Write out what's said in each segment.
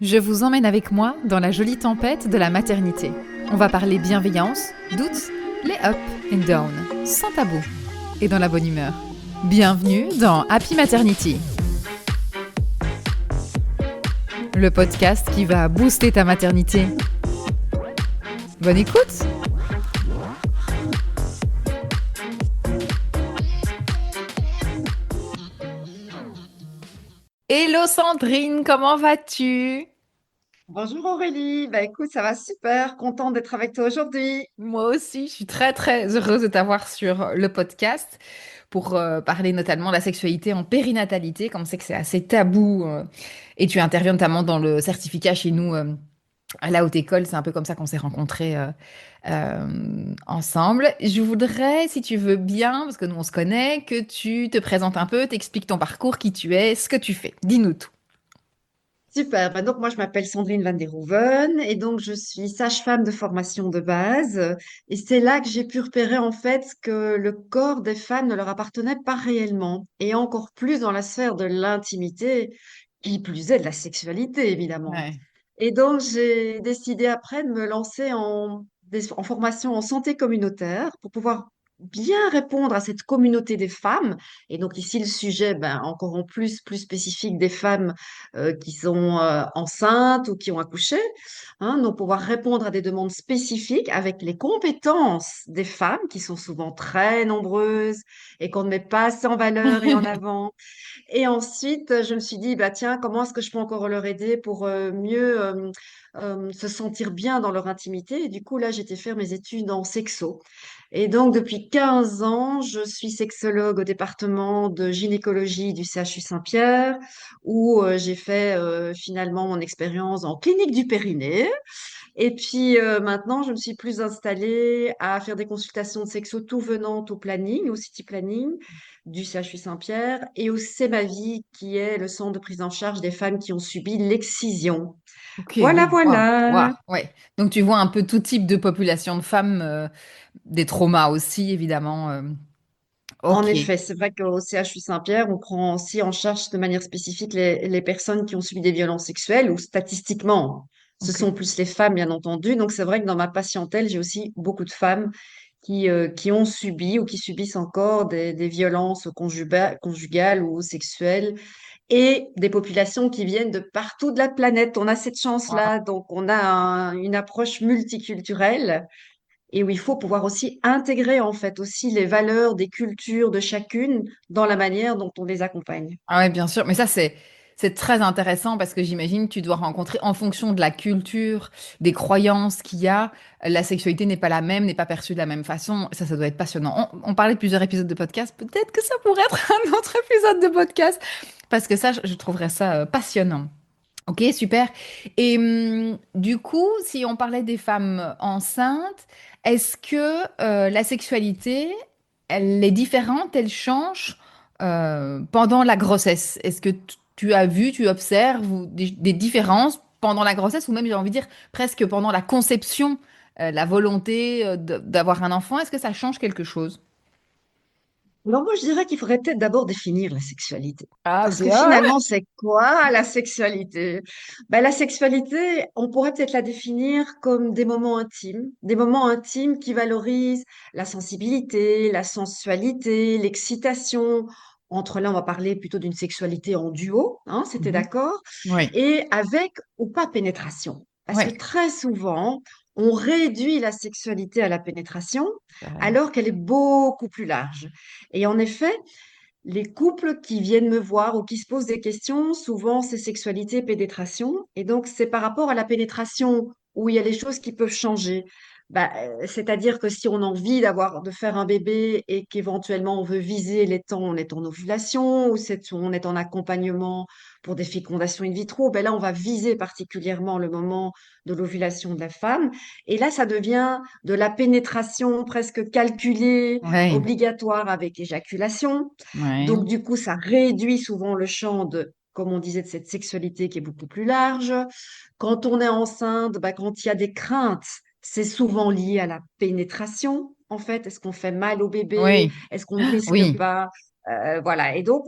Je vous emmène avec moi dans la jolie tempête de la maternité. On va parler bienveillance, doutes, les up and down, sans tabou et dans la bonne humeur. Bienvenue dans Happy Maternity, le podcast qui va booster ta maternité. Bonne écoute! Hello Sandrine, comment vas-tu? Bonjour Aurélie, bah écoute, ça va super, contente d'être avec toi aujourd'hui. Moi aussi, je suis très très heureuse de t'avoir sur le podcast pour parler notamment de la sexualité en périnatalité, comme on sait que c'est assez tabou et tu interviens notamment dans le certificat chez nous à la haute école, c'est un peu comme ça qu'on s'est rencontrés ensemble. Je voudrais, si tu veux bien, parce que nous on se connaît, que tu te présentes un peu, t'expliques ton parcours, qui tu es, ce que tu fais. Dis-nous tout. Super, bah donc moi je m'appelle Sandrine Van der Hoeven et donc je suis sage-femme de formation de base et c'est là que j'ai pu repérer en fait que le corps des femmes ne leur appartenait pas réellement et encore plus dans la sphère de l'intimité, qui plus est de la sexualité évidemment. Ouais. Et donc j'ai décidé après de me lancer en formation en santé communautaire pour pouvoir bien répondre à cette communauté des femmes. Et donc ici, le sujet, ben, encore en plus spécifique des femmes qui sont enceintes ou qui ont accouché. Hein, donc pouvoir répondre à des demandes spécifiques avec les compétences des femmes qui sont souvent très nombreuses et qu'on ne met pas assez en valeur et en avant. Et ensuite, je me suis dit, bah tiens, comment est-ce que je peux encore leur aider pour mieux se sentir bien dans leur intimité? Et du coup, là, j'étais faire mes études en sexo. Et donc, depuis 15 ans, je suis sexologue au département de gynécologie du CHU Saint-Pierre, où j'ai fait finalement mon expérience en clinique du périnée. Et puis maintenant, je me suis plus installée à faire des consultations de sexo tout venant au planning, au city planning du CHU Saint-Pierre, et au C'est ma vie, qui est le centre de prise en charge des femmes qui ont subi l'excision. Ok, Voilà, oui, waouh, voilà. waouh, ouais. Donc tu vois un peu tout type de population de femmes, des traumas aussi, évidemment. En Ok, effet, c'est vrai qu'au CHU Saint-Pierre, on prend aussi en charge de manière spécifique les personnes qui ont subi des violences sexuelles, ou statistiquement, ce ok. sont plus les femmes, bien entendu. Donc c'est vrai que dans ma patientèle, j'ai aussi beaucoup de femmes qui ont subi ou qui subissent encore des violences conjugales ou sexuelles et des populations qui viennent de partout de la planète. On a cette Waouh. chance-là, donc on a une approche multiculturelle et où il faut pouvoir aussi intégrer en fait aussi les valeurs des cultures de chacune dans la manière dont on les accompagne. Ah ouais, bien sûr. Mais ça, c'est très intéressant parce que j'imagine que tu dois rencontrer, en fonction de la culture, des croyances qu'il y a, la sexualité n'est pas la même, n'est pas perçue de la même façon. Ça doit être passionnant. On parlait de plusieurs épisodes de podcast. Peut-être que ça pourrait être un autre épisode de podcast parce que ça, je trouverais ça passionnant. Ok, super. Et du coup, si on parlait des femmes enceintes, est-ce que la sexualité, elle est différente, elle change pendant la grossesse? Est-ce que tu as vu, tu observes des différences pendant la grossesse ou même, j'ai envie de dire, presque pendant la conception, la volonté d'avoir un enfant? Est-ce que ça change quelque chose? Alors moi, je dirais qu'il faudrait peut-être d'abord définir la sexualité. Ah Parce que bien. finalement, c'est quoi la sexualité? Ben, la sexualité, on pourrait peut-être la définir comme des moments intimes qui valorisent la sensibilité, la sensualité, l'excitation. Entre là, on va parler plutôt d'une sexualité en duo, hein, c'était Mhm. d'accord, Oui, et avec ou pas pénétration. Parce que oui. très souvent, on réduit la sexualité à la pénétration Carrément. alors qu'elle est beaucoup plus large. Et en effet, les couples qui viennent me voir ou qui se posent des questions, souvent c'est sexualité, pénétration. Et donc c'est par rapport à la pénétration où il y a les choses qui peuvent changer. Bah, c'est-à-dire que si on a envie de faire un bébé et qu'éventuellement on veut viser les temps, on est en ovulation ou on est en accompagnement pour des fécondations in vitro, ben là on va viser particulièrement le moment de l'ovulation de la femme. Et là ça devient de la pénétration presque calculée, Oui, obligatoire avec éjaculation. Donc, oui. du coup, ça réduit souvent le champ comme on disait, de cette sexualité qui est beaucoup plus large. Quand on est enceinte, bah, quand il y a des craintes, c'est souvent lié à la pénétration. En fait, est-ce qu'on fait mal au bébé? Oui, Est-ce qu'on ne risque oui. pas? Voilà. Et donc,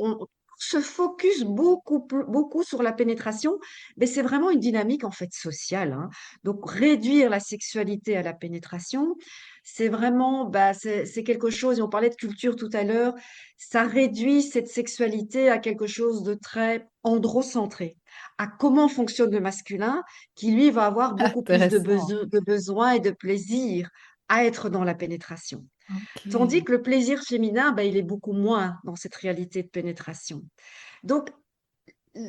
se focus beaucoup sur la pénétration, mais c'est vraiment une dynamique en fait sociale, hein. Donc réduire la sexualité à la pénétration, c'est vraiment, bah, c'est quelque chose, et on parlait de culture tout à l'heure, ça réduit cette sexualité à quelque chose de très androcentré, à comment fonctionne le masculin, qui lui va avoir beaucoup plus Intéressant. de besoins et de plaisir à être dans la pénétration. Tandis Ok. que le plaisir féminin, ben, il est beaucoup moins dans cette réalité de pénétration. Donc,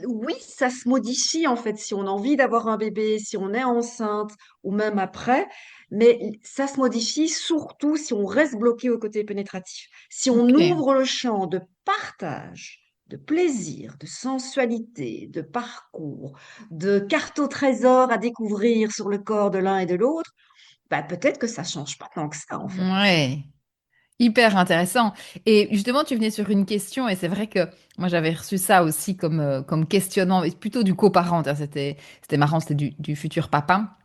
oui, ça se modifie en fait si on a envie d'avoir un bébé, si on est enceinte ou même après, mais ça se modifie surtout si on reste bloqué au côté pénétratif. Si on Ok. ouvre le champ de partage, de plaisir, de sensualité, de parcours, de carte au trésor à découvrir sur le corps de l'un et de l'autre, ben, peut-être que ça change pas tant que ça en fait. Ouais. Hyper intéressant. Et justement, tu venais sur une question, et c'est vrai que moi j'avais reçu ça aussi comme questionnement, mais plutôt du coparent. C'était marrant, c'était du futur papa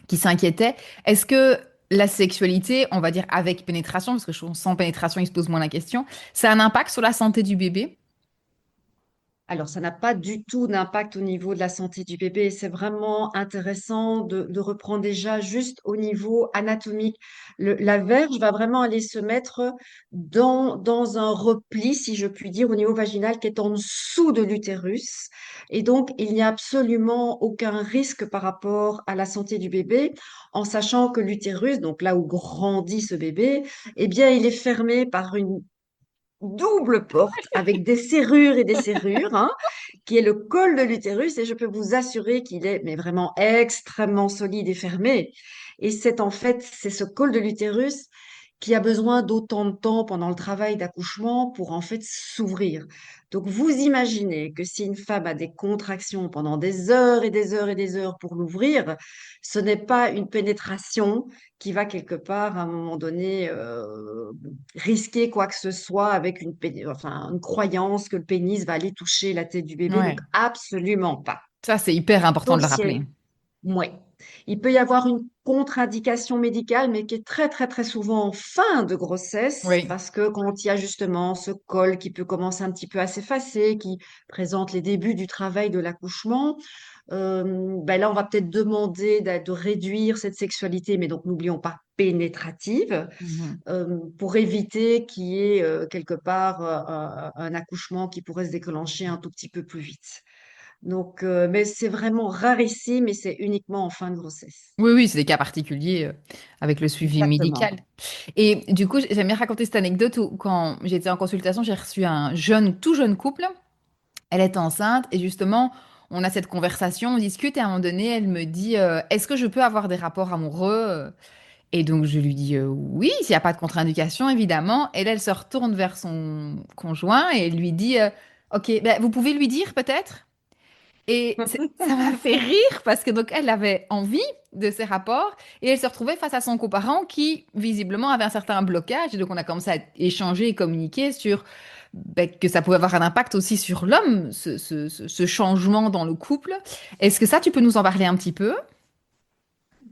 qui s'inquiétait. Est-ce que la sexualité, on va dire avec pénétration, parce que je trouve sans pénétration, il se pose moins la question, ça a un impact sur la santé du bébé? Alors, ça n'a pas du tout d'impact au niveau de la santé du bébé. C'est vraiment intéressant de reprendre déjà juste au niveau anatomique. La verge va vraiment aller se mettre dans un repli, si je puis dire, au niveau vaginal qui est en dessous de l'utérus. Et donc, il n'y a absolument aucun risque par rapport à la santé du bébé, en sachant que l'utérus, donc là où grandit ce bébé, eh bien, il est fermé par une double porte avec des serrures et des serrures, hein, qui est le col de l'utérus, et je peux vous assurer qu'il est mais vraiment extrêmement solide et fermé. Et c'est en fait, c'est ce col de l'utérus qui a besoin d'autant de temps pendant le travail d'accouchement pour en fait s'ouvrir. Donc vous imaginez que si une femme a des contractions pendant des heures et des heures et des heures pour l'ouvrir, ce n'est pas une pénétration qui va quelque part à un moment donné risquer quoi que ce soit avec enfin, une croyance que le pénis va aller toucher la tête du bébé. Donc Ouais. absolument pas. Ça, c'est hyper important de Sauf le si rappeler. ouais. Il peut y avoir une contre-indication médicale, mais qui est très, très, très souvent en fin de grossesse, Oui. parce que quand il y a justement ce col qui peut commencer un petit peu à s'effacer, qui présente les débuts du travail de l'accouchement, ben là, on va peut-être demander de réduire cette sexualité, mais donc n'oublions pas pénétrative, Mhm. pour éviter qu'il y ait quelque part un accouchement qui pourrait se déclencher un tout petit peu plus vite. Donc, mais c'est vraiment rarissime et c'est uniquement en fin de grossesse. Oui, oui, c'est des cas particuliers avec le suivi Exactement. médical. Et du coup, j'aime bien raconter cette anecdote où, quand j'étais en consultation, j'ai reçu un tout jeune couple. Elle est enceinte et justement, on a cette conversation, on discute et à un moment donné, elle me dit est-ce que je peux avoir des rapports amoureux? Et donc, je lui dis oui, s'il n'y a pas de contre-indication, évidemment. Et là, elle se retourne vers son conjoint et lui dit ok, ben, vous pouvez lui dire peut-être? Et ça m'a fait rire parce que donc elle avait envie de ces rapports et elle se retrouvait face à son coparent qui visiblement avait un certain blocage et donc on a commencé à échanger et communiquer sur ben, que ça pouvait avoir un impact aussi sur l'homme, ce changement dans le couple. Est-ce que ça, tu peux nous en parler un petit peu?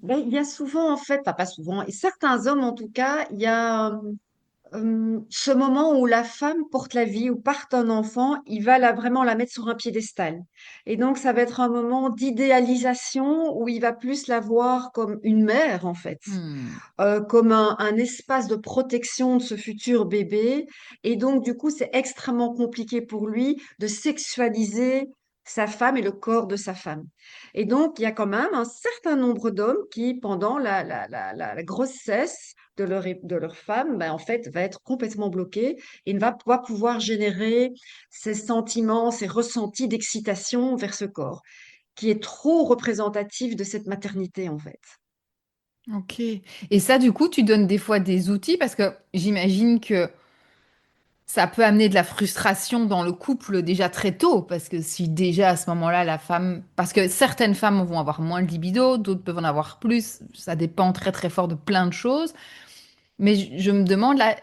Ben, il y a souvent, en fait, enfin, pas souvent, et certains hommes en tout cas, il y a ce moment où la femme porte la vie ou porte un enfant, il va vraiment la mettre sur un piédestal. Et donc, ça va être un moment d'idéalisation où il va plus la voir comme une mère, en fait, Hmm. comme un espace de protection de ce futur bébé. Et donc, du coup, c'est extrêmement compliqué pour lui de sexualiser sa femme et le corps de sa femme. Et donc, il y a quand même un certain nombre d'hommes qui, pendant la grossesse de leur femme, ben, en fait, va être complètement bloqué et ne va pas pouvoir générer ces sentiments, ces ressentis d'excitation vers ce corps, qui est trop représentatif de cette maternité, en fait. Ok. Et ça, du coup, tu donnes des fois des outils parce que j'imagine que ça peut amener de la frustration dans le couple déjà très tôt, parce que si déjà à ce moment-là, la femme... Parce que certaines femmes vont avoir moins de libido, d'autres peuvent en avoir plus, ça dépend très très fort de plein de choses. Mais je me demande, là,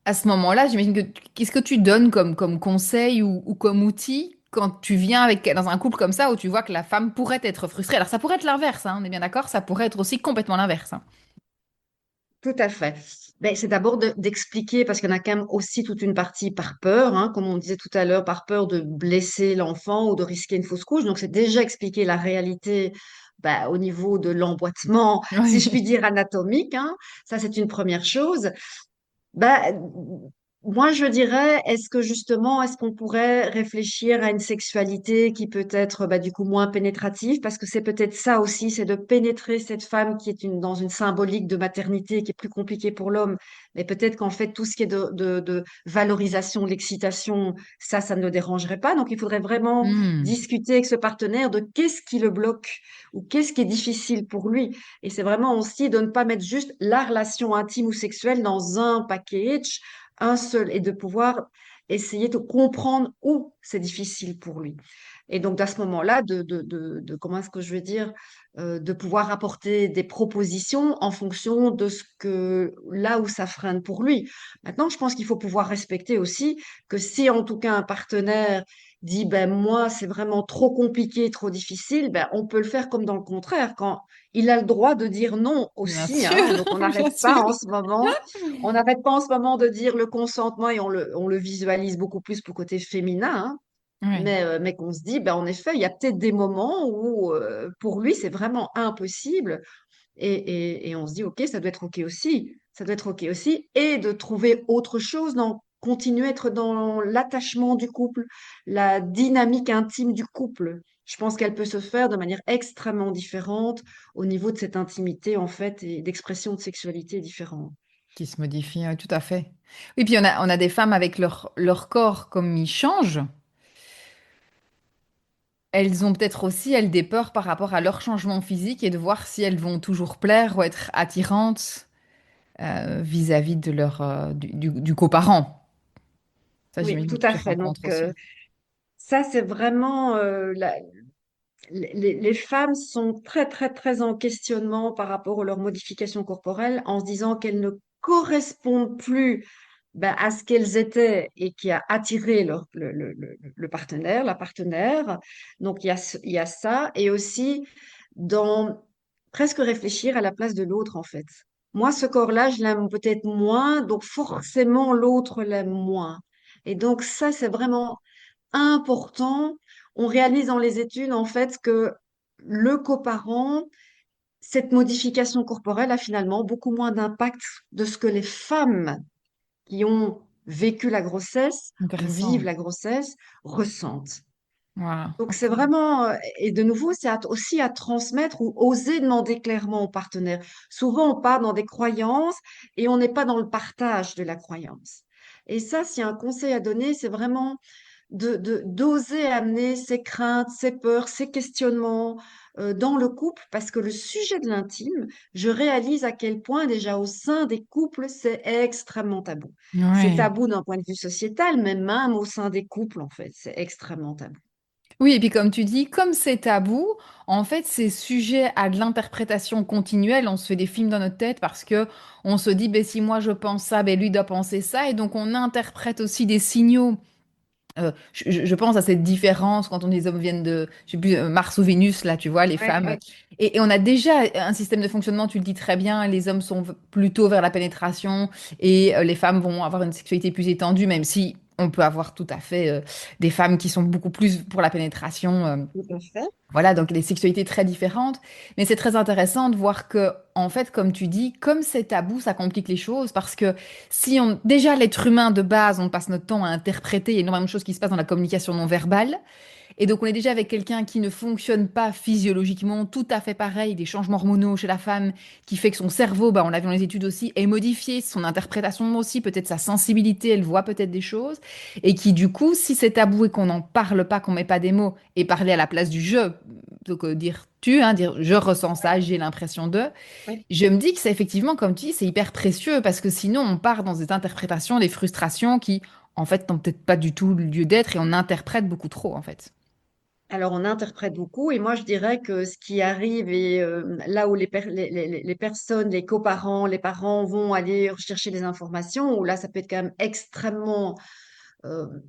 à ce moment-là, j'imagine que qu'est-ce que tu donnes comme conseil ou comme outil quand tu viens dans un couple comme ça où tu vois que la femme pourrait être frustrée. Alors ça pourrait être l'inverse, hein, on est bien d'accord, ça pourrait être aussi complètement l'inverse, hein. Tout à fait. Ben, c'est d'abord d'expliquer, parce qu'il y en a quand même aussi toute une partie par peur, hein, comme on disait tout à l'heure, par peur de blesser l'enfant ou de risquer une fausse couche. Donc, c'est déjà expliquer la réalité ben, au niveau de l'emboîtement, si je puis Oui. dire, anatomique. Hein. Ça, c'est une première chose. Bah, moi, je dirais, est-ce que justement, est-ce qu'on pourrait réfléchir à une sexualité qui peut être bah, du coup moins pénétrative, parce que c'est peut-être ça aussi, c'est de pénétrer cette femme qui est dans une symbolique de maternité qui est plus compliquée pour l'homme, mais peut-être qu'en fait, tout ce qui est de valorisation, l'excitation, ça ne le dérangerait pas. Donc, il faudrait vraiment Hmm, discuter avec ce partenaire de qu'est-ce qui le bloque ou qu'est-ce qui est difficile pour lui. Et c'est vraiment aussi de ne pas mettre juste la relation intime ou sexuelle dans un package, un seul, et de pouvoir essayer de comprendre où c'est difficile pour lui. Et donc, à ce moment-là, comment est-ce que je vais dire, de pouvoir apporter des propositions en fonction de ce que, là où ça freine pour lui. Maintenant, je pense qu'il faut pouvoir respecter aussi que si, en tout cas, un partenaire dit, ben, moi, c'est vraiment trop compliqué, trop difficile, ben, on peut le faire comme dans le contraire, quand il a le droit de dire non bien aussi, sûr, hein. Donc, on bien n'arrête sûr. pas en ce moment. On n'arrête pas en ce moment de dire le consentement et on le visualise beaucoup plus pour le côté féminin, hein. Oui. Mais qu'on se dit, ben, en effet, il y a peut-être des moments où pour lui, c'est vraiment impossible. Et on se dit, OK, ça doit être OK aussi. Ça doit être OK aussi. Et de trouver autre chose, continuer à être dans l'attachement du couple, la dynamique intime du couple. Je pense qu'elle peut se faire de manière extrêmement différente au niveau de cette intimité, en fait, et d'expression de sexualité différente. Qui se modifie, oui, tout à fait. Oui, puis on a des femmes avec leur corps comme il change. Elles ont peut-être aussi, elles, des peurs par rapport à leur changement physique et de voir si elles vont toujours plaire ou être attirantes vis-à-vis de du coparent. Ça, Oui, j'imagine tout que à tu fait. rencontres Donc, aussi. ça, c'est vraiment les femmes sont très, très, très en questionnement par rapport à leurs modifications corporelles en se disant qu'elles ne correspondent plus ben, à ce qu'elles étaient et qui a attiré le partenaire, la partenaire. Donc, il y a ça. Et aussi, dans presque réfléchir à la place de l'autre, en fait. Moi, ce corps-là, je l'aime peut-être moins, donc forcément, l'autre l'aime moins. Et donc, ça, c'est vraiment important. On réalise dans les études, en fait, que le coparent, cette modification corporelle a finalement beaucoup moins d'impact de ce que les femmes qui ont vécu la grossesse ou vivent Intéressant. la grossesse ressentent. Voilà, Donc c'est ok. vraiment, et de nouveau, c'est aussi à transmettre ou oser demander clairement au partenaire. Souvent, on part dans des croyances et on n'est pas dans le partage de la croyance. Et ça, s'il y a un conseil à donner, c'est vraiment d'oser amener ses craintes, ses peurs, ses questionnements dans le couple, parce que le sujet de l'intime, je réalise à quel point déjà au sein des couples, c'est extrêmement tabou. C'est Ouais. tabou d'un point de vue sociétal, mais même au sein des couples, en fait, c'est extrêmement tabou. Oui, et puis comme tu dis, comme c'est tabou, en fait, c'est sujet à de l'interprétation continuelle. On se fait des films dans notre tête parce que on se dit, ben, si moi je pense ça, ben, lui doit penser ça. Et donc, on interprète aussi des signaux. Je pense à cette différence quand on les hommes viennent de, je sais plus, Mars ou Vénus, là, tu vois, les Ouais, femmes. ouais, Et on a déjà un système de fonctionnement, tu le dis très bien, les hommes sont plutôt vers la pénétration et les femmes vont avoir une sexualité plus étendue, même si on peut avoir tout à fait des femmes qui sont beaucoup plus pour la pénétration. tout à fait. Voilà, donc des sexualités très différentes. Mais c'est très intéressant de voir que, en fait, comme tu dis, comme c'est tabou, ça complique les choses parce que si on, déjà l'être humain de base, on passe notre temps à interpréter, il y a énormément de choses qui se passent dans la communication non verbale. Et donc, on est déjà avec quelqu'un qui ne fonctionne pas physiologiquement tout à fait pareil, des changements hormonaux chez la femme, qui fait que son cerveau, bah, on l'a vu dans les études aussi, est modifié, son interprétation aussi, peut-être sa sensibilité, elle voit peut-être des choses, et qui, du coup, si c'est tabou et qu'on n'en parle pas, qu'on met pas des mots, et parler à la place du je, donc dire tu, hein, dire je ressens ça, j'ai l'impression de, Ouais. je me dis que c'est effectivement, comme tu dis, c'est hyper précieux, parce que sinon, on part dans des interprétations, des frustrations qui, en fait, n'ont peut-être pas du tout lieu d'être, et on interprète beaucoup trop, en fait. Alors, on interprète beaucoup et moi, je dirais que ce qui arrive et là où les personnes, les coparents, les parents vont aller rechercher des informations, où là, ça peut être quand même extrêmement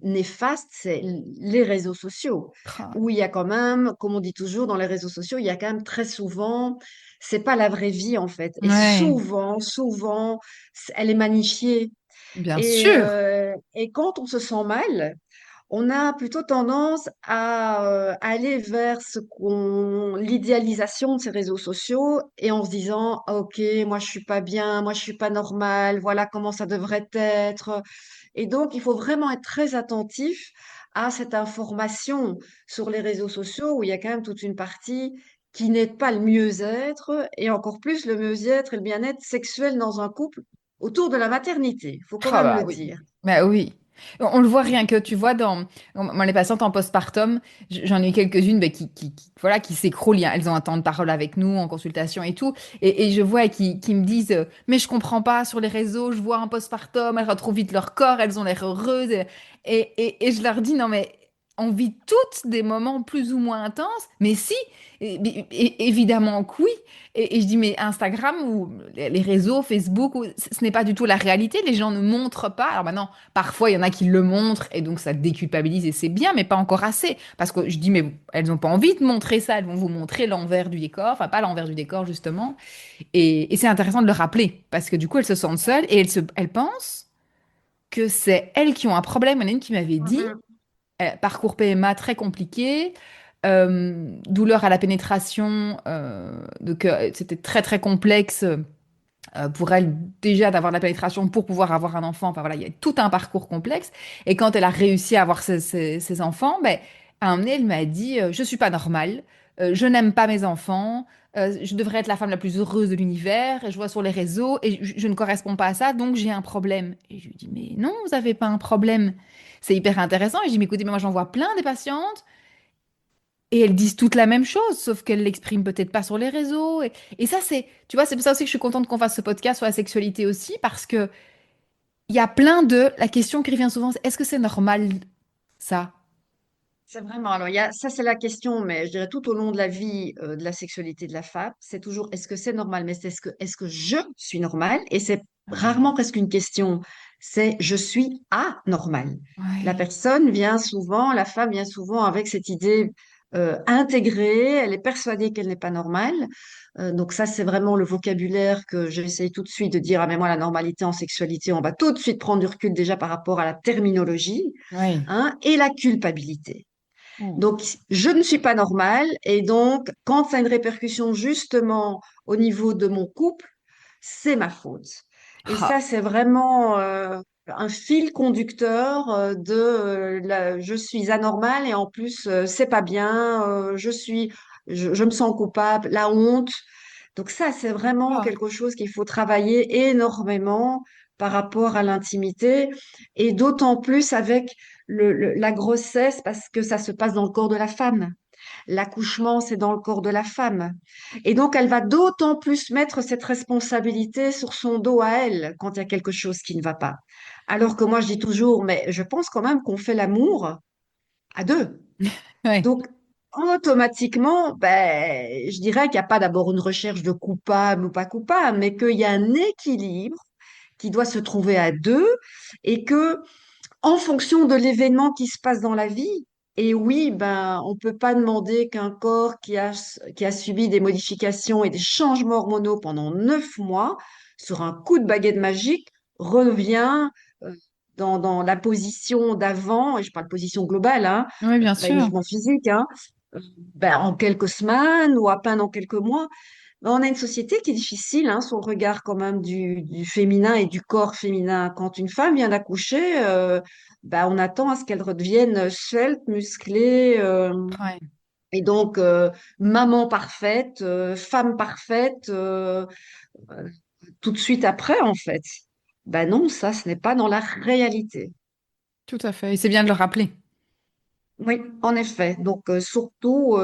néfaste, c'est les réseaux sociaux, Ah, où il y a quand même, comme on dit toujours, dans les réseaux sociaux, il y a quand même très souvent c'est pas la vraie vie en fait. Et Ouais, souvent, elle est magnifiée. bien sûr. Et quand on se sent mal, on a plutôt tendance à aller vers l'idéalisation de ces réseaux sociaux et en se disant, ah, ok, moi je suis pas bien, moi je suis pas normale, voilà comment ça devrait être. Et donc, il faut vraiment être très attentif à cette information sur les réseaux sociaux où il y a quand même toute une partie qui n'aide pas le mieux-être et encore plus le mieux-être et le bien-être sexuel dans un couple autour de la maternité. Il faut quand Ah même bah le oui. dire. Bah oui. On le voit rien que, tu vois, moi, les patientes en postpartum, j'en ai eu quelques-unes bah, voilà, qui s'écroulent. Elles ont un temps de parole avec nous en consultation et tout. Et je vois qui me disent, mais je comprends pas sur les réseaux, je vois un postpartum, elles retrouvent vite leur corps, elles ont l'air heureuses. Et je leur dis, non mais on vit toutes des moments plus ou moins intenses, mais si, évidemment que oui. Et je dis, mais Instagram ou les réseaux, Facebook, ce n'est pas du tout la réalité. Les gens ne montrent pas. Alors maintenant, parfois, il y en a qui le montrent et donc ça déculpabilise et c'est bien, mais pas encore assez. Parce que je dis, mais elles n'ont pas envie de montrer ça. Elles vont vous montrer l'envers du décor. Enfin, pas l'envers du décor, justement. Et c'est intéressant de le rappeler parce que du coup, elles se sentent seules et elles pensent que c'est elles qui ont un problème. Il y en a une qui m'avait dit, Mhm. parcours PMA très compliqué, douleur à la pénétration, donc c'était très très complexe pour elle déjà d'avoir de la pénétration pour pouvoir avoir un enfant. Enfin voilà, il y a tout un parcours complexe. Et quand elle a réussi à avoir ses enfants, ben, à un moment donné, elle m'a dit, je suis pas normale, je n'aime pas mes enfants, je devrais être la femme la plus heureuse de l'univers, et je vois sur les réseaux, et je ne corresponds pas à ça, donc j'ai un problème. Et je lui dis, mais non, vous n'avez pas un problème. C'est hyper intéressant. Et je dis, mais écoutez, mais moi j'en vois plein des patientes et elles disent toutes la même chose, sauf qu'elles l'expriment peut-être pas sur les réseaux. Et ça, tu vois, c'est pour ça aussi que je suis contente qu'on fasse ce podcast sur la sexualité aussi, parce que il y a plein la question qui revient souvent, c'est, est-ce que c'est normal, ça? C'est vraiment, alors ça c'est la question, mais je dirais tout au long de la vie de la sexualité de la femme, c'est toujours est-ce que c'est normal, mais c'est est-ce que je suis normale? Et c'est Ouais, rarement presque une question, c'est je suis anormale. ouais, La femme vient souvent avec cette idée intégrée, elle est persuadée qu'elle n'est pas normale. Donc ça c'est vraiment le vocabulaire que j'essaye tout de suite de dire, ah mais moi la normalité en sexualité, on va tout de suite prendre du recul déjà par rapport à la terminologie, ouais. hein, et la culpabilité. Mm. Donc, je ne suis pas normale et donc, quand ça a une répercussion justement au niveau de mon couple, c'est ma faute. Et Ah, ça, c'est vraiment un fil conducteur je suis anormale et en plus, c'est pas bien, je me sens coupable, la honte. Donc ça, c'est vraiment ah, quelque chose qu'il faut travailler énormément par rapport à l'intimité et d'autant plus avec la grossesse parce que ça se passe dans le corps de la femme. L'accouchement, c'est dans le corps de la femme. Et donc, elle va d'autant plus mettre cette responsabilité sur son dos à elle quand il y a quelque chose qui ne va pas. Alors que moi, je dis toujours, mais je pense quand même qu'on fait l'amour à deux. ouais. Donc, automatiquement, ben, je dirais qu'il n'y a pas d'abord une recherche de coupable ou pas coupable, mais qu'il y a un équilibre qui doit se trouver à deux et que, en fonction de l'événement qui se passe dans la vie, et oui, ben, on peut pas demander qu'un corps qui a subi des modifications et des changements hormonaux pendant 9 mois, sur un coup de baguette magique, revient euh, dans la position d'avant, et je parle position globale, hein, Oui, bien pas sûr. uniquement physique, hein, ben, en quelques semaines ou à peine en quelques mois. Ben, on a une société qui est difficile hein, sur le regard quand même du féminin et du corps féminin. Quand une femme vient d'accoucher, ben, on attend à ce qu'elle redevienne svelte, musclée, Ouais, et donc maman parfaite, femme parfaite, euh, tout de suite après en fait. Ben non, ça, ce n'est pas dans la réalité. tout à fait. Et c'est bien de le rappeler. Oui, en effet. Donc surtout,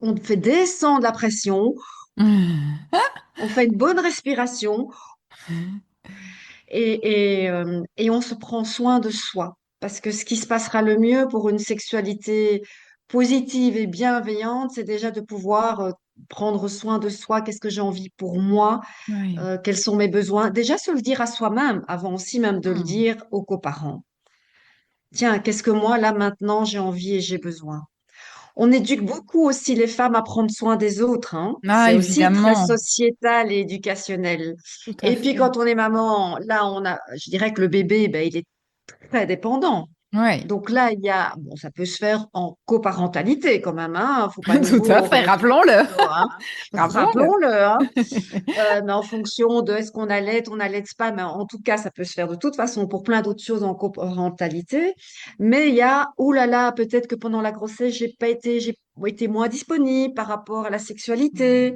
on fait descendre la pression, on fait une bonne respiration et on se prend soin de soi. Parce que ce qui se passera le mieux pour une sexualité positive et bienveillante, c'est déjà de pouvoir prendre soin de soi. Qu'est-ce que j'ai envie pour moi? Ouais. Quels sont mes besoins? Déjà se le dire à soi-même, avant aussi même de le Mm. dire aux coparents. Tiens, qu'est-ce que moi, là, maintenant, j'ai envie et j'ai besoin? On éduque beaucoup aussi les femmes à prendre soin des autres, hein. Ah, C'est aussi très évidemment, sociétal et éducationnel. tout à Et puis fait. quand on est maman, là, je dirais que le bébé, ben, il est très dépendant. Oui, Donc là, bon, ça peut se faire en coparentalité quand même, hein. Faut pas à tout nouveau à en fait. remettre du Rappelons-le. couteau, hein. Rappelons-le. Rappelons-le, hein. Mais en fonction de est-ce qu'on allait, on n'allait pas, mais en tout cas, ça peut se faire de toute façon pour plein d'autres choses en coparentalité. Mais il y a, oh là là, peut-être que pendant la grossesse, j'ai été moins disponible par rapport à la sexualité,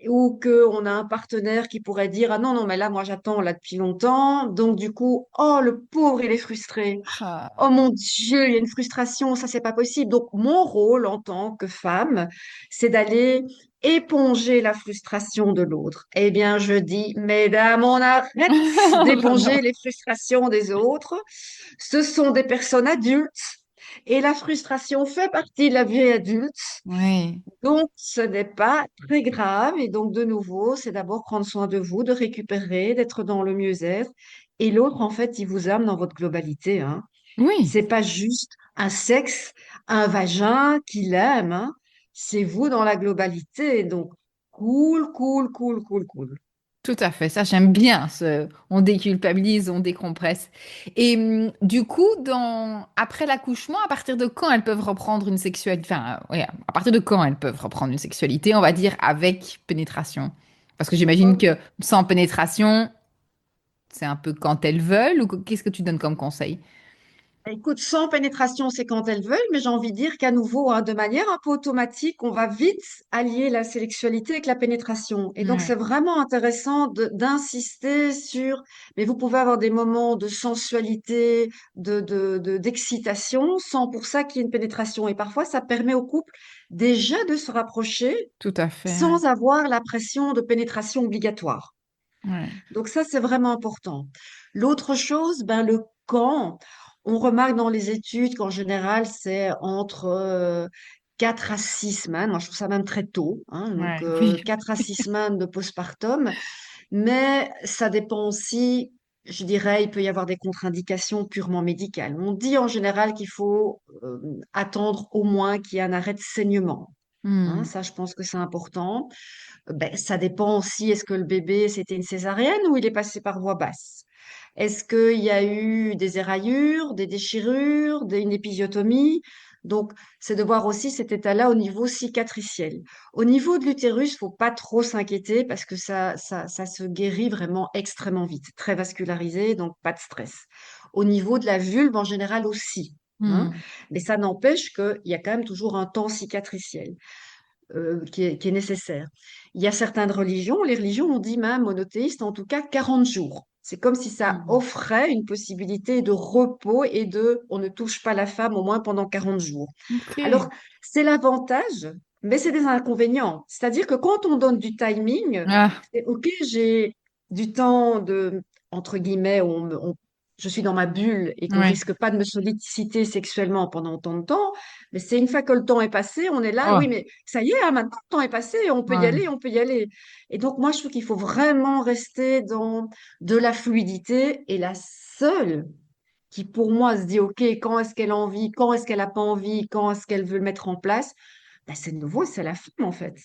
ou que on a un partenaire qui pourrait dire, ah non, non, mais là, moi, j'attends là depuis longtemps. Donc, du coup, oh, le pauvre, il est frustré. Oh Ah. mon Dieu, il y a une frustration, ça c'est pas possible. Donc mon rôle en tant que femme, c'est d'aller éponger la frustration de l'autre. Eh bien, je dis, mesdames, on arrête d'éponger J'adore. les frustrations des autres. Ce sont des personnes adultes et la frustration fait partie de la vie adulte. Oui, Donc, ce n'est pas très grave. Et donc, de nouveau, c'est d'abord prendre soin de vous, de récupérer, d'être dans le mieux-être. Et l'autre, en fait, il vous âme dans votre globalité, hein. oui. C'est pas juste un sexe, un vagin qu'il aime, hein. C'est vous dans la globalité. Donc, cool, cool, cool, cool, cool. Tout à fait, ça j'aime bien. On déculpabilise, on décompresse. Et du coup, après l'accouchement, à partir de quand elles peuvent reprendre une sexualité, enfin, ouais, à partir de quand elles peuvent reprendre une sexualité, on va dire avec pénétration. Parce que j'imagine Oh, que sans pénétration, c'est un peu quand elles veulent, ou qu'est-ce que tu donnes comme conseil? écoute, sans pénétration, c'est quand elles veulent, mais j'ai envie de dire qu'à nouveau, hein, de manière un peu automatique, on va vite allier la sexualité avec la pénétration. Et donc, c'est Ouais, vraiment intéressant d'insister sur, mais vous pouvez avoir des moments de sensualité, d'excitation, sans pour ça qu'il y ait une pénétration. Et parfois, ça permet au couple déjà de se rapprocher tout à fait. sans avoir la pression de pénétration obligatoire. Ouais. Donc ça, c'est vraiment important. L'autre chose, ben, le quand, on remarque dans les études qu'en général, c'est entre 4 à 6 semaines. Moi, je trouve ça même très tôt, hein, donc Ouais, oui. 4 à 6 semaines de postpartum. Mais ça dépend aussi, je dirais, il peut y avoir des contre-indications purement médicales. On dit en général qu'il faut attendre au moins qu'il y ait un arrêt de saignement. Hein, Hmm. ça, je pense que c'est important. Ben, ça dépend aussi, est-ce que le bébé, c'était une césarienne ou il est passé par voie basse? Est-ce qu'il y a eu des éraillures, des déchirures, une épisiotomie? Donc, c'est de voir aussi cet état-là au niveau cicatriciel. Au niveau de l'utérus, faut pas trop s'inquiéter parce que ça se guérit vraiment extrêmement vite, très vascularisé, donc pas de stress. Au niveau de la vulve, en général aussi, hein. Hmm. Mais ça n'empêche qu'il y a quand même toujours un temps cicatriciel qui est nécessaire. Il y a certaines religions, les religions ont dit même monothéistes, en tout cas 40 jours. C'est comme si ça Hmm. offrait une possibilité de repos et on ne touche pas la femme au moins pendant 40 jours. Ok. Alors, c'est l'avantage, mais c'est des inconvénients. C'est-à-dire que quand on donne du timing, Ah, c'est OK, j'ai du temps entre guillemets, je suis dans ma bulle et qu'on ouais. risque pas de me solliciter sexuellement pendant autant de temps. Mais c'est une fois que le temps est passé, on est là, Oh, oui, mais ça y est, hein, maintenant le temps est passé, on peut y ouais. aller, on peut y aller. Et donc, moi, je trouve qu'il faut vraiment rester dans de la fluidité et la seule qui pour moi se dit, OK, quand est-ce qu'elle a envie, quand est-ce qu'elle n'a pas envie, quand est-ce qu'elle veut le mettre en place, ben, c'est nouveau, c'est la femme en fait.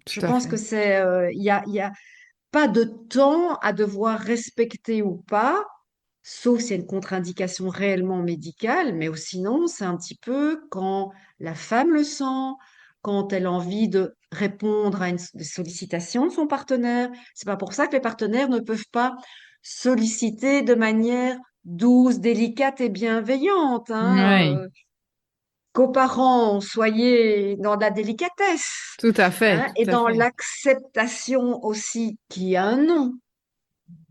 Je Tout à pense fait. que il y a pas de temps à devoir respecter ou pas, sauf s'il y a une contre-indication réellement médicale, mais sinon, c'est un petit peu quand la femme le sent, quand elle a envie de répondre à une sollicitation de son partenaire. C'est pas pour ça que les partenaires ne peuvent pas solliciter de manière douce, délicate et bienveillante, hein. Oui, Qu'aux parents, soyez dans la délicatesse, tout à fait, hein, et tout à dans fait. l'acceptation aussi qui a un nom,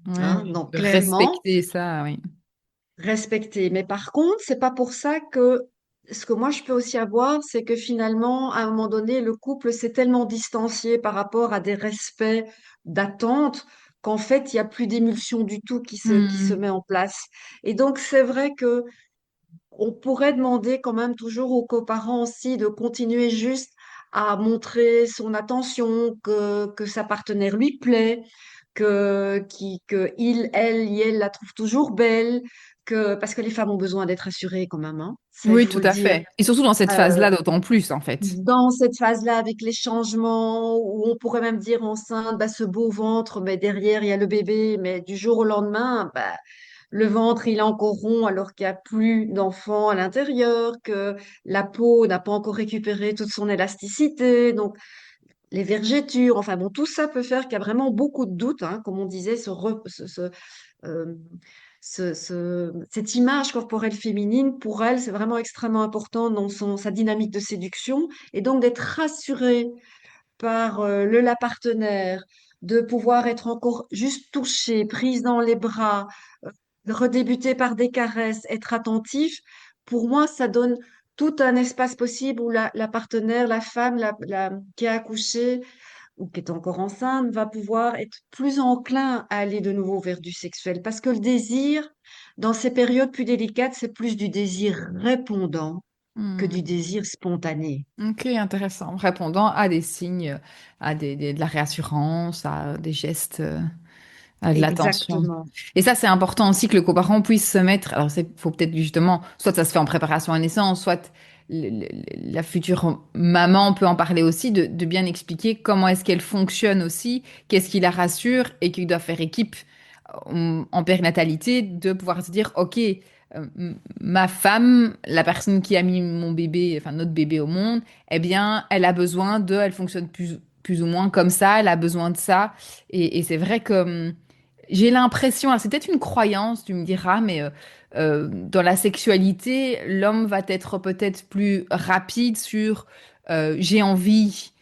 Oui, hein. oui. Donc De clairement, respecter ça, oui. respecter. Mais par contre, c'est pas pour ça que ce que moi je peux aussi avoir, c'est que finalement, à un moment donné, le couple s'est tellement distancié par rapport à des respects d'attente qu'en fait, il n'y a plus d'émulsion du tout qui se Hmm. met en place. Et donc, c'est vrai que on pourrait demander quand même toujours aux coparents aussi de continuer juste à montrer son attention, que sa partenaire lui plaît, que elle la trouve toujours belle, parce que les femmes ont besoin d'être assurées quand même, hein. Ça, il Oui, faut tout le à dire. fait. Et surtout dans cette Euh, phase-là, d'autant plus, en fait. Dans cette phase-là, avec les changements, où on pourrait même dire enceinte, bah, ce beau ventre, mais derrière, il y a le bébé, mais du jour au lendemain, bah, le ventre, il est encore rond alors qu'il n'y a plus d'enfant à l'intérieur, que la peau n'a pas encore récupéré toute son élasticité, donc les vergetures, enfin bon, tout ça peut faire qu'il y a vraiment beaucoup de doutes, hein, comme on disait, euh, cette image corporelle féminine, pour elle, c'est vraiment extrêmement important dans sa dynamique de séduction, et donc d'être rassurée par la partenaire, de pouvoir être encore juste touchée, prise dans les bras, de redébuter par des caresses, être attentif. Pour moi, ça donne tout un espace possible où la partenaire, la femme qui a accouché ou qui est encore enceinte va pouvoir être plus enclin à aller de nouveau vers du sexuel. Parce que le désir, dans ces périodes plus délicates, c'est plus du désir répondant que Hmm. du désir spontané. Ok, intéressant. Répondant à des signes, à de la réassurance, à des gestes, à de l'attention. Exactement. Et ça, c'est important aussi que le coparent puisse se mettre. Alors, c'est faut peut-être justement, soit ça se fait en préparation à naissance, soit la future maman peut en parler aussi, de bien expliquer comment est-ce qu'elle fonctionne aussi, qu'est-ce qui la rassure et qu'il doit faire équipe en périnatalité, de pouvoir se dire, OK, ma femme, la personne qui a mis mon bébé, enfin notre bébé au monde, eh bien, elle a besoin elle fonctionne plus ou moins comme ça, elle a besoin de ça. Et c'est vrai que j'ai l'impression, alors c'est peut-être une croyance, tu me diras, mais dans la sexualité, l'homme va être peut-être plus rapide sur j'ai envie,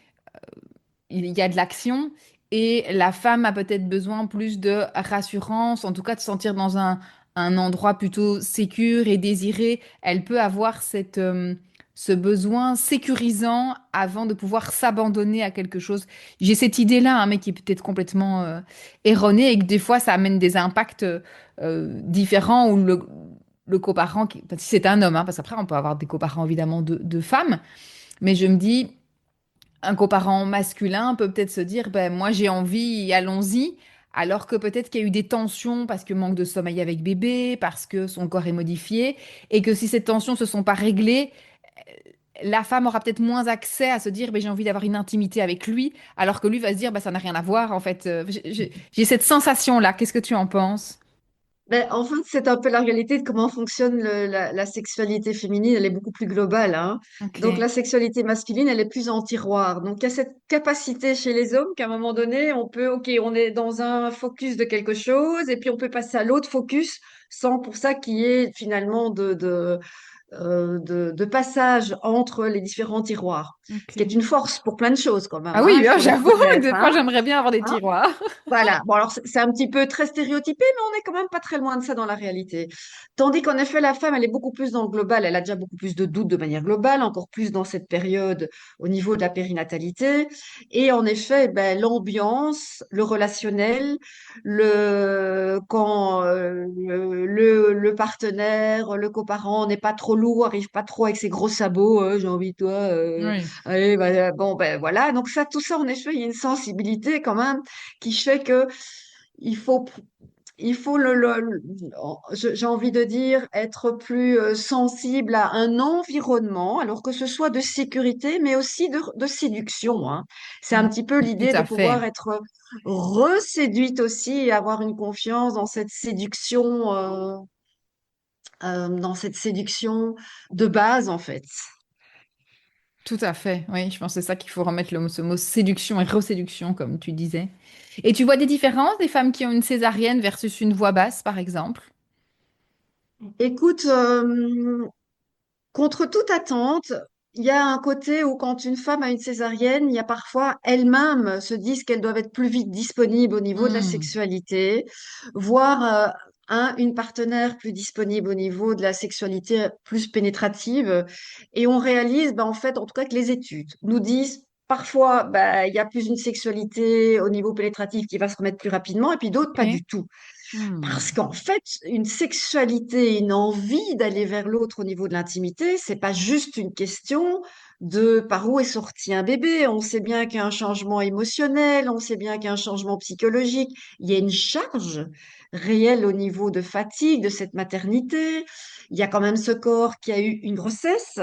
il y a de l'action, et la femme a peut-être besoin plus de rassurance, en tout cas de se sentir dans un endroit plutôt sécure et désiré. Elle peut avoir ce besoin sécurisant avant de pouvoir s'abandonner à quelque chose. J'ai cette idée-là, hein, mais qui est peut-être complètement erronée et que des fois ça amène des impacts différents où le coparent, enfin, si c'est un homme, hein, parce qu'après on peut avoir des coparents évidemment de femmes, mais je me dis un coparent masculin peut peut-être se dire, ben, moi j'ai envie, allons-y, alors que peut-être qu'il y a eu des tensions parce que manque de sommeil avec bébé, parce que son corps est modifié, et que si ces tensions ne se sont pas réglées, la femme aura peut-être moins accès à se dire, ben, j'ai envie d'avoir une intimité avec lui, alors que lui va se dire, ben, ça n'a rien à voir, en fait. J'ai cette sensation-là. Qu'est-ce que tu en penses? Ben, en fait, c'est un peu la réalité de comment fonctionne la sexualité féminine. Elle est beaucoup plus globale, hein. Donc, Ok. la sexualité masculine, elle est plus en tiroir. Donc, il y a cette capacité chez les hommes qu'à un moment donné, OK, on est dans un focus de quelque chose, et puis on peut passer à l'autre focus sans pour ça qu'il y ait finalement de passage entre les différents tiroirs. Ce qui est Ok. une force pour plein de choses quand Ah même, hein, oui, il faut le j'avoue, reconnaître, des fois hein. j'aimerais bien avoir des Hein. tiroirs. Voilà. Bon, alors c'est un petit peu très stéréotypé, mais on est quand même pas très loin de ça dans la réalité. Tandis qu'en effet, la femme, elle est beaucoup plus dans le global. Elle a déjà beaucoup plus de doutes de manière globale, encore plus dans cette période au niveau de la périnatalité. Et en effet, ben, l'ambiance, le relationnel, quand le partenaire, le coparent n'est pas trop lourd, arrive pas trop avec ses gros sabots, j'ai envie de toi, Oui, allez, bon, ben voilà. Donc ça, tout ça, en effet, il y a une sensibilité quand même qui fait que il faut, il faut j'ai envie de dire, être plus sensible à un environnement, alors que ce soit de sécurité, mais aussi de séduction, hein. C'est un petit peu tout l'idée de à fait. pouvoir être reséduite aussi et avoir une confiance dans cette séduction de base, en fait. Tout à fait, oui, je pense que c'est ça qu'il faut remettre ce mot séduction et reséduction, comme tu disais. Et tu vois des différences des femmes qui ont une césarienne versus une voix basse, par exemple? Écoute, contre toute attente, il y a un côté où quand une femme a une césarienne, il y a parfois elles-mêmes se disent qu'elles doivent être plus vite disponibles au niveau de la Hmm, sexualité, voire une partenaire plus disponible au niveau de la sexualité plus pénétrative. Et on réalise, en fait, en tout cas, que les études nous disent parfois, il y a plus une sexualité au niveau pénétratif qui va se remettre plus rapidement, et puis d'autres, pas ok. du tout. Parce Hmm, qu'en fait, une sexualité, une envie d'aller vers l'autre au niveau de l'intimité, c'est pas juste une question de par où est sorti un bébé. On sait bien qu'il y a un changement émotionnel, on sait bien qu'il y a un changement psychologique. Il y a une charge réelle au niveau de fatigue de cette maternité. Il y a quand même ce corps qui a eu une grossesse.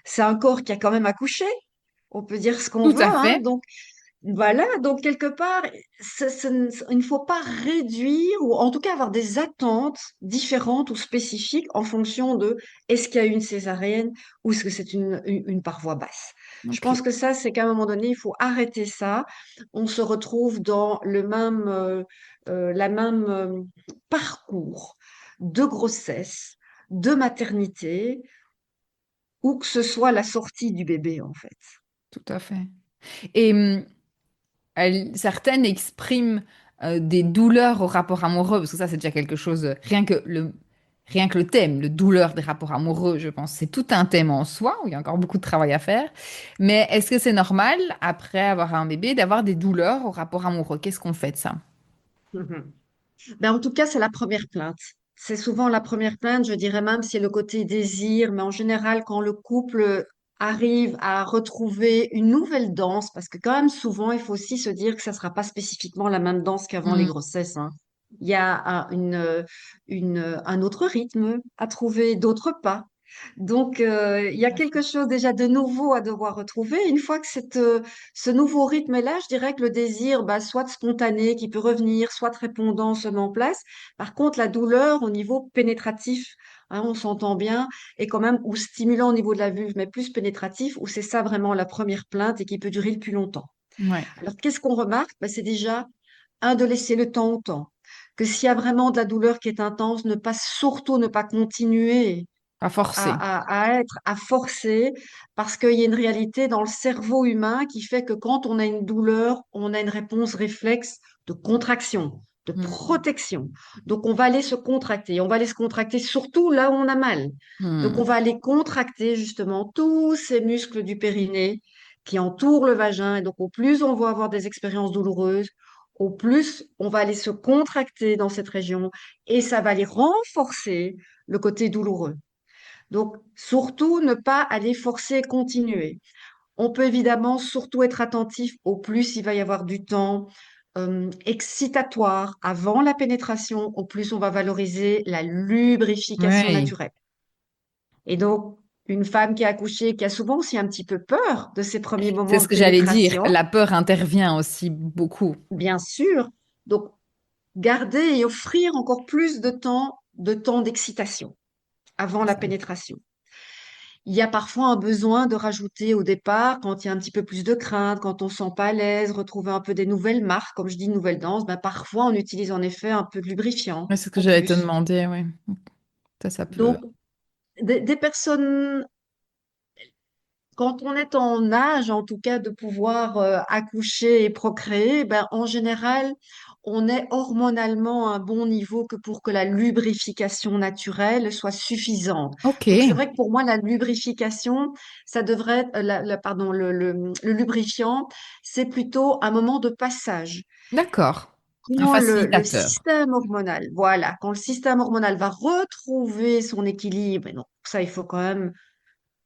C'est un corps qui a quand même accouché. On peut dire ce qu'on Tout veut, à hein. fait. Donc, voilà, donc quelque part, il ne faut pas réduire ou en tout cas avoir des attentes différentes ou spécifiques en fonction de est-ce qu'il y a eu une césarienne ou est-ce que c'est une paroi basse. Je Ok, pense que ça, c'est qu'à un moment donné, il faut arrêter ça. On se retrouve dans la même parcours de grossesse, de maternité, ou que ce soit la sortie du bébé, en fait. tout à fait. Et certaines expriment des douleurs au rapport amoureux, parce que ça, c'est déjà quelque chose, rien que le thème, le douleur des rapports amoureux, je pense, c'est tout un thème en soi, où il y a encore beaucoup de travail à faire. Mais est-ce que c'est normal, après avoir un bébé, d'avoir des douleurs au rapport amoureux? Qu'est-ce qu'on fait de ça? Ben, en tout cas, c'est la première plainte. C'est souvent la première plainte, je dirais même, c'est le côté désir, mais en général, quand le couple arrive à retrouver une nouvelle danse, parce que quand même souvent, il faut aussi se dire que ça ne sera pas spécifiquement la même danse qu'avant les Hmm, grossesses, hein. Il y a un autre rythme à trouver, d'autres pas. Donc, il y a quelque chose déjà de nouveau à devoir retrouver. Une fois que ce nouveau rythme est là, je dirais que le désir, bah, soit de spontané qui peut revenir, soit de répondant se met en place. Par contre, la douleur au niveau pénétratif, hein, on s'entend bien, est quand même ou stimulant au niveau de la vulve, mais plus pénétratif, où c'est ça vraiment la première plainte et qui peut durer le plus longtemps. ouais, Alors, qu'est-ce qu'on remarque? Bah, c'est déjà, de laisser le temps au temps. Que s'il y a vraiment de la douleur qui est intense, surtout ne pas continuer pas forcé. à forcer, parce qu'il y a une réalité dans le cerveau humain qui fait que quand on a une douleur, on a une réponse réflexe de contraction, de Hmm, protection. Donc, on va aller se contracter. On va aller se contracter surtout là où on a mal. Donc, on hmm. va aller contracter justement tous ces muscles du périnée qui entourent le vagin. Et donc, au plus on va avoir des expériences douloureuses, au plus on va aller se contracter dans cette région et ça va aller renforcer le côté douloureux. Donc, surtout ne pas aller forcer et continuer. On peut évidemment surtout être attentif au plus il va y avoir du temps excitatoire avant la pénétration, au plus on va valoriser la lubrification Oui, naturelle. Et donc, une femme qui a accouché, qui a souvent aussi un petit peu peur de ses premiers c'est moments ce de que j'allais dire. pénétration, La peur intervient aussi beaucoup. bien sûr. Donc, garder et offrir encore plus de temps d'excitation avant la pénétration. Il y a parfois un besoin de rajouter au départ, quand il y a un petit peu plus de crainte, quand on ne sent pas à l'aise, retrouver un peu des nouvelles marques, comme je dis, nouvelles danses, ben parfois on utilise en effet un peu de lubrifiant Ouais, c'est ce que en j'allais te plus. demander, oui. Ça peut. Donc, des personnes, quand on est en âge, en tout cas, de pouvoir accoucher et procréer, ben, en général, on est hormonalement à un bon niveau que pour que la lubrification naturelle soit suffisante. Ok, Donc, c'est vrai que pour moi, la lubrification, ça devrait être, pardon, le lubrifiant, c'est plutôt un moment de passage. d'accord. Un Quand le facilitateur. système hormonal, voilà, quand le système hormonal va retrouver son équilibre, et donc ça, il faut quand même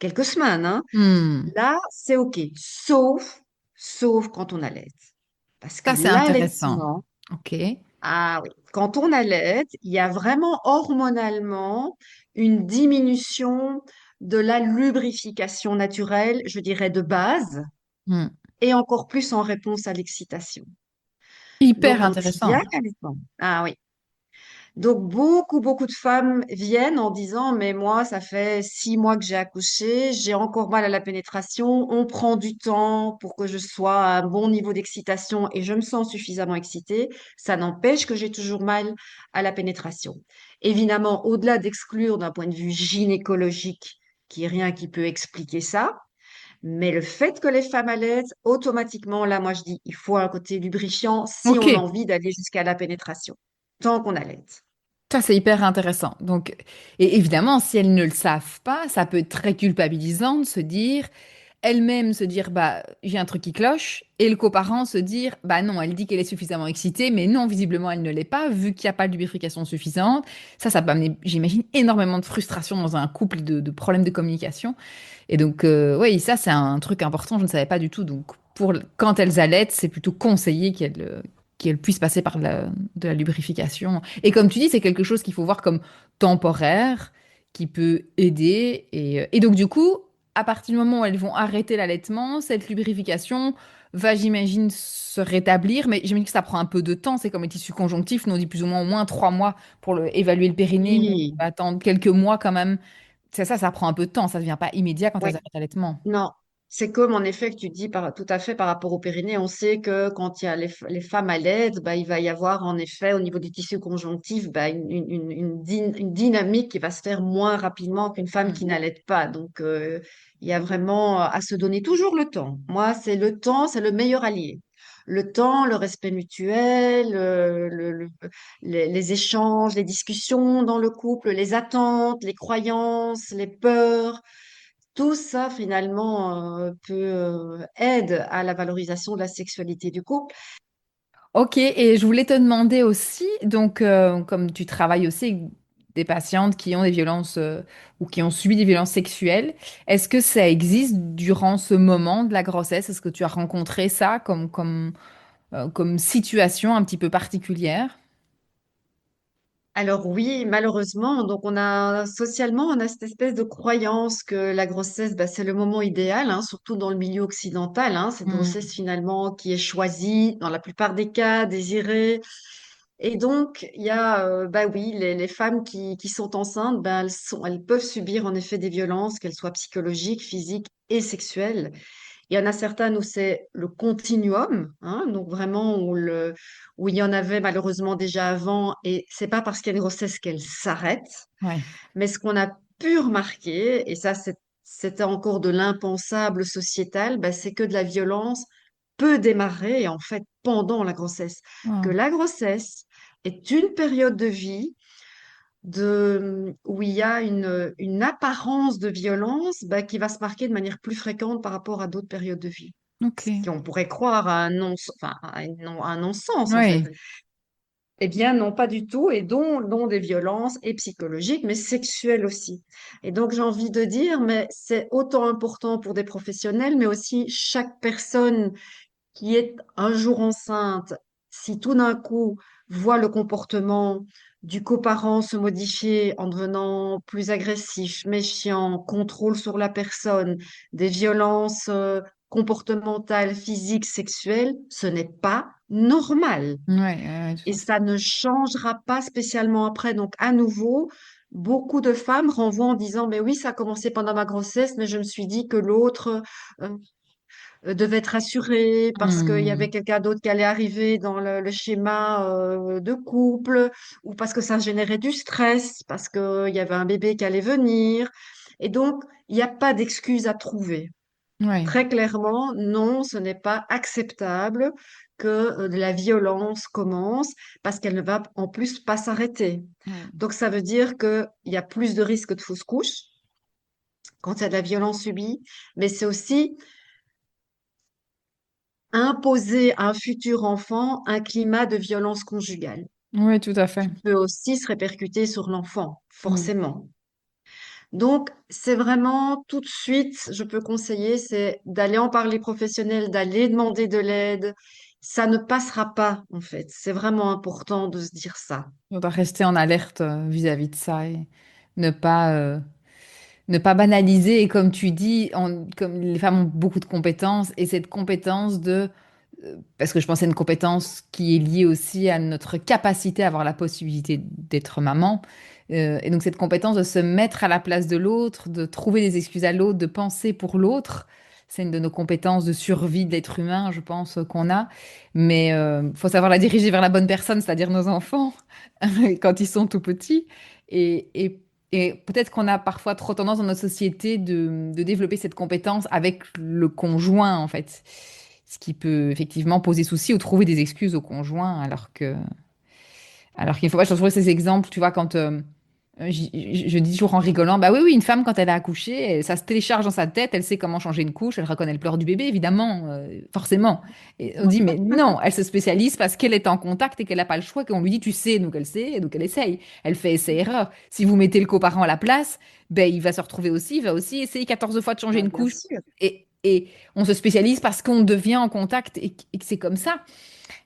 quelques semaines, hein, Hmm. là, c'est OK, sauf quand on allait. Parce que Ça, c'est intéressant. l'allaitement, Ok. ah oui, quand on allait, il y a vraiment hormonalement une diminution de la lubrification naturelle, je dirais de base, Hmm. et encore plus en réponse à l'excitation. Hyper Donc, quand il y a intéressant. l'allaitement, ah oui. Donc, beaucoup de femmes viennent en disant, mais moi, ça fait 6 mois que j'ai accouché, j'ai encore mal à la pénétration, on prend du temps pour que je sois à un bon niveau d'excitation et je me sens suffisamment excitée. Ça n'empêche que j'ai toujours mal à la pénétration. Évidemment, au-delà d'exclure d'un point de vue gynécologique, qui est rien qui peut expliquer ça, mais le fait que les femmes allaitent, automatiquement, là, moi, je dis, il faut un côté lubrifiant si Ok. on a envie d'aller jusqu'à la pénétration, tant qu'on allaite. Ça, c'est hyper intéressant. Donc, et évidemment, si elles ne le savent pas, ça peut être très culpabilisant de se dire, elle-même se dire, bah, j'ai un truc qui cloche, et le coparent se dire, bah non, elle dit qu'elle est suffisamment excitée, mais non, visiblement, elle ne l'est pas, vu qu'il n'y a pas de lubrification suffisante. Ça peut amener, j'imagine, énormément de frustration dans un couple, de problèmes de communication. Et donc, oui, ça, c'est un truc important, je ne savais pas du tout. Donc, quand elles allaitent, c'est plutôt conseillé qu'elles puissent passer par de la lubrification. Et comme tu dis, c'est quelque chose qu'il faut voir comme temporaire, qui peut aider. Et donc, du coup, à partir du moment où elles vont arrêter l'allaitement, cette lubrification va, j'imagine, se rétablir. Mais j'imagine que ça prend un peu de temps. C'est comme les tissus conjonctifs. Nous, on dit plus ou moins au moins 3 mois pour évaluer le périnée. Mais on Oui, va attendre quelques mois quand même. C'est ça, ça prend un peu de temps. Ça ne devient pas immédiat quand elles ouais. arrêtent l'allaitement. Non, c'est comme en effet que tu dis tout à fait par rapport au périnée. On sait que quand il y a les femmes à l'aide, bah, il va y avoir en effet au niveau du tissu conjonctif bah, une dynamique qui va se faire moins rapidement qu'une femme qui Mm. n'allaite pas. Donc il y a vraiment à se donner toujours le temps. Moi, c'est le temps, c'est le meilleur allié. Le temps, le respect mutuel, les échanges, les discussions dans le couple, les attentes, les croyances, les peurs. Tout ça, finalement, aide à la valorisation de la sexualité du couple. Ok, et je voulais te demander aussi, donc comme tu travailles aussi avec des patientes qui ont des violences ou qui ont subi des violences sexuelles, est-ce que ça existe durant ce moment de la grossesse? Est-ce que tu as rencontré ça comme situation un petit peu particulière? Alors oui, malheureusement, donc socialement, on a cette espèce de croyance que la grossesse, bah, c'est le moment idéal, hein, surtout dans le milieu occidental, hein, cette Hmm. grossesse finalement qui est choisie, dans la plupart des cas, désirée. Et donc, il y a, bah oui, les femmes qui sont enceintes, ben, elles peuvent subir en effet des violences, qu'elles soient psychologiques, physiques et sexuelles. Il y en a certaines où c'est le continuum, hein, donc vraiment où il y en avait malheureusement déjà avant, et c'est pas parce qu'il y a une grossesse qu'elle s'arrête, Ouais. mais ce qu'on a pu remarquer, et ça c'était encore de l'impensable sociétal, bah, c'est que de la violence peut démarrer en fait pendant la grossesse, que Ah. la grossesse est une période de vie où il y a une apparence de violence bah, qui va se marquer de manière plus fréquente par rapport à d'autres périodes de vie. Ok. Ce qu'on pourrait croire à enfin, à un non-sens, en fait. Oui. Eh bien, non, pas du tout, et dont des violences, et psychologiques, mais sexuelles aussi. Et donc, j'ai envie de dire, mais c'est autant important pour des professionnels, mais aussi chaque personne qui est un jour enceinte, si tout d'un coup voit le comportement du coparent se modifier en devenant plus agressif, méfiant, contrôle sur la personne, des violences comportementales, physiques, sexuelles, ce n'est pas normal. Ouais, ouais, ouais, tout Et à fait. ça ne changera pas spécialement après. Donc, à nouveau, beaucoup de femmes renvoient en disant, mais oui, ça a commencé pendant ma grossesse, mais je me suis dit que l'autre euh, devait être rassurée parce qu'il y avait Hmm. quelqu'un d'autre qui allait arriver dans le schéma de couple, ou parce que ça générait du stress, parce qu'il y avait un bébé qui allait venir. Et donc, il n'y a pas d'excuse à trouver. Ouais. Très clairement, non, ce n'est pas acceptable que la violence commence parce qu'elle ne va en plus pas s'arrêter. Ouais. Donc, ça veut dire qu'il y a plus de risques de fausse couche quand il y a de la violence subie, mais c'est aussi imposer à un futur enfant un climat de violence conjugale Ouais, tout à fait. qui peut aussi se répercuter sur l'enfant, Hmm. forcément. Donc, c'est vraiment tout de suite, je peux conseiller, c'est d'aller en parler professionnel, d'aller demander de l'aide. Ça ne passera pas, en fait. C'est vraiment important de se dire ça. On doit rester en alerte vis-à-vis de ça et ne pas, euh, ne pas banaliser. Et comme tu dis, comme les femmes ont beaucoup de compétences, et cette compétence parce que je pense que c'est une compétence qui est liée aussi à notre capacité à avoir la possibilité d'être maman. Et donc cette compétence de se mettre à la place de l'autre, de trouver des excuses à l'autre, de penser pour l'autre, c'est une de nos compétences de survie de l'être humain, je pense, qu'on a. Mais faut savoir la diriger vers la bonne personne, c'est-à-dire nos enfants, quand ils sont tout petits. Et, et, et peut-être qu'on a parfois trop tendance dans notre société de développer cette compétence avec le conjoint, en fait. Ce qui peut effectivement poser souci ou trouver des excuses au conjoint, alors qu'il ne faut pas. Je trouve ces exemples, tu vois, quand Je dis toujours en rigolant, bah oui, oui, une femme, quand elle a accouché, ça se télécharge dans sa tête, elle sait comment changer une couche, elle reconnaît le pleur du bébé, évidemment, forcément. Et on dit, mais non, elle se spécialise parce qu'elle est en contact et qu'elle n'a pas le choix, qu'on lui dit, tu sais, donc elle sait, donc elle essaye. Elle fait essai-erreur. Si vous mettez le coparent à la place, ben, il va se retrouver aussi, il va aussi essayer 14 fois de changer Ah, une bien couche. sûr. Et on se spécialise parce qu'on devient en contact et que c'est comme ça.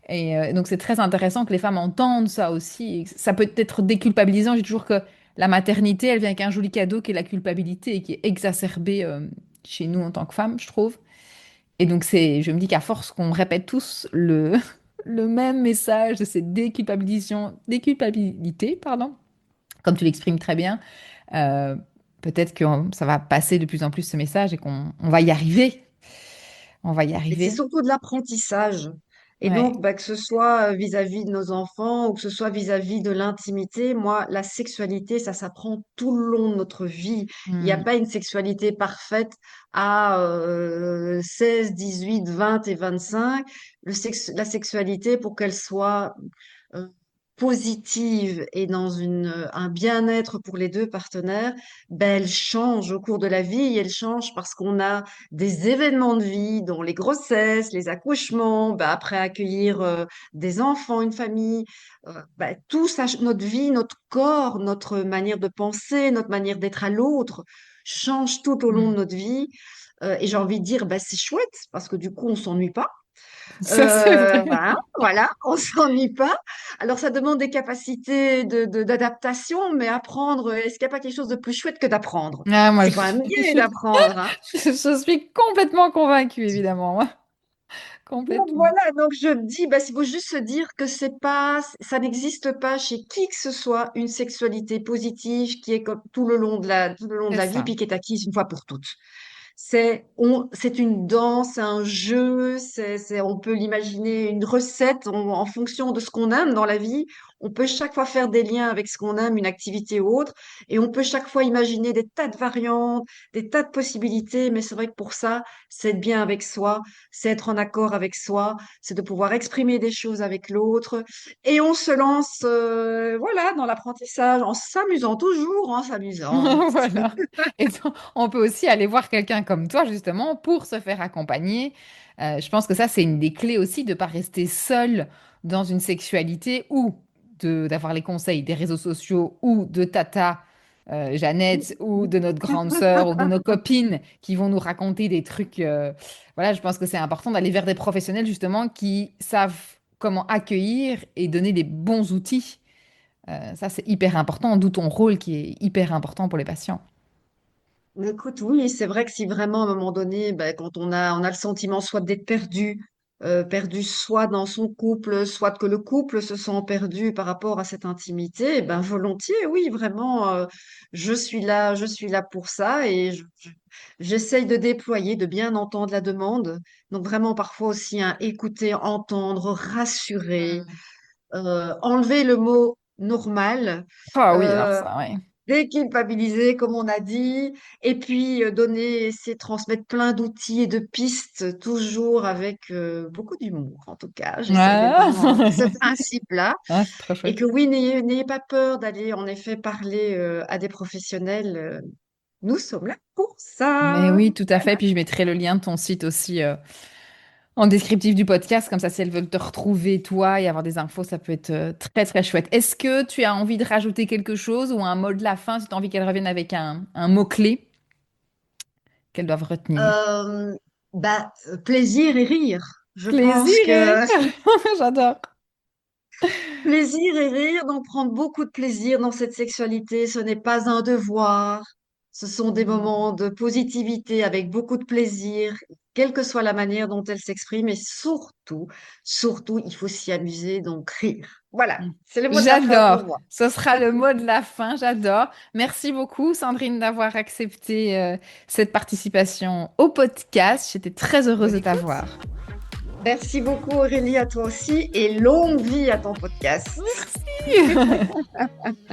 Et donc c'est très intéressant que les femmes entendent ça aussi. Et ça peut être déculpabilisant. J'ai toujours que la maternité, elle vient avec un joli cadeau qui est la culpabilité et qui est exacerbée chez nous en tant que femmes, je trouve. Et donc je me dis qu'à force qu'on répète tous le même message de cette déculpabilité, pardon, comme tu l'exprimes très bien, euh, peut-être que ça va passer de plus en plus ce message et qu'on va y arriver. On va y Et c'est arriver. surtout de l'apprentissage. Et Ouais. donc, bah, que ce soit vis-à-vis de nos enfants ou que ce soit vis-à-vis de l'intimité, moi, la sexualité, ça s'apprend tout le long de notre vie. Il n'y a Hmm. pas une sexualité parfaite à 16, 18, 20 et 25. La sexualité, pour qu'elle soit euh, positive et dans un bien-être pour les deux partenaires, ben, elle change au cours de la vie. Elle change parce qu'on a des événements de vie, dont les grossesses, les accouchements, ben, après accueillir des enfants, une famille, ben, tout ça, notre vie, notre corps, notre manière de penser, notre manière d'être à l'autre, change tout au long de Hmm. notre vie. Et j'ai envie de dire, ben, c'est chouette parce que du coup, on s'ennuie pas. Ça, c'est vrai. Voilà, on s'ennuie pas. Alors, ça demande des capacités d'adaptation, mais apprendre, est-ce qu'il n'y a pas quelque chose de plus chouette que d'apprendre? Ah, moi, C'est quand même gai d'apprendre, hein. je suis complètement convaincue, évidemment. Moi. Donc Complètement. voilà, donc je me dis, bah, il faut juste se dire que c'est pas, ça n'existe pas chez qui que ce soit une sexualité positive qui est comme tout le long de C'est la vie, ça. puis qui est acquise une fois pour toutes. C'est une danse, un jeu, on peut l'imaginer une recette en fonction de ce qu'on aime dans la vie. On peut chaque fois faire des liens avec ce qu'on aime, une activité ou autre, et on peut chaque fois imaginer des tas de variantes, des tas de possibilités. Mais c'est vrai que pour ça, c'est être bien avec soi, c'est être en accord avec soi, c'est de pouvoir exprimer des choses avec l'autre, et on se lance, voilà, dans l'apprentissage en s'amusant toujours, en s'amusant. Voilà. Et donc, on peut aussi aller voir quelqu'un comme toi, justement, pour se faire accompagner. Je pense que ça, c'est une des clés aussi de ne pas rester seul dans une sexualité ou d'avoir les conseils des réseaux sociaux ou de Tata Jeannette ou de notre grande sœur ou de nos copines qui vont nous raconter des trucs. Voilà, je pense que c'est important d'aller vers des professionnels, justement, qui savent comment accueillir et donner des bons outils. Ça, c'est hyper important, d'où ton rôle qui est hyper important pour les patients. Mais écoute, oui, c'est vrai que si vraiment à un moment donné, ben, quand on a le sentiment soit d'être perdu, perdu soit dans son couple, soit que le couple se sent perdu par rapport à cette intimité, eh ben volontiers, oui, vraiment, je suis là pour ça et j'essaye de déployer, de bien entendre la demande. Donc vraiment parfois aussi, hein, écouter, entendre, rassurer, Mm. enlever le mot normal. Ah oui, alors euh, ça, ouais. Déculpabiliser, comme on a dit, et puis donner, essayer de transmettre plein d'outils et de pistes, toujours avec beaucoup d'humour, en tout cas. J'essaye d'être Ah, vraiment dans ce principe-là. ah, c'est trop Et chouette. que oui, n'ayez pas peur d'aller, en effet, parler à des professionnels. Nous sommes là pour Mais ça. oui, tout à fait. Puis je mettrai le lien de ton site aussi en descriptif du podcast. Comme ça, si elles veulent te retrouver, toi, et avoir des infos, ça peut être très, très chouette. Est-ce que tu as envie de rajouter quelque chose ou un mot de la fin, si tu as envie qu'elles reviennent avec un mot-clé qu'elles doivent retenir? Euh, Plaisir et rire. Je Plaisir pense et que rire. J'adore. plaisir et rire, donc prendre beaucoup de plaisir dans cette sexualité, ce n'est pas un devoir, ce sont des Mm. moments de positivité avec beaucoup de plaisir, quelle que soit la manière dont elle s'exprime, et surtout, surtout, il faut s'y amuser, donc rire. Voilà, c'est le mot de la fin pour J'adore. moi. Ce sera le mot de la fin. J'adore. Merci beaucoup, Sandrine, d'avoir accepté cette participation au podcast. J'étais très heureuse Ben, de écoute, t'avoir. merci beaucoup Aurélie, à toi aussi, et longue vie à ton podcast. Merci.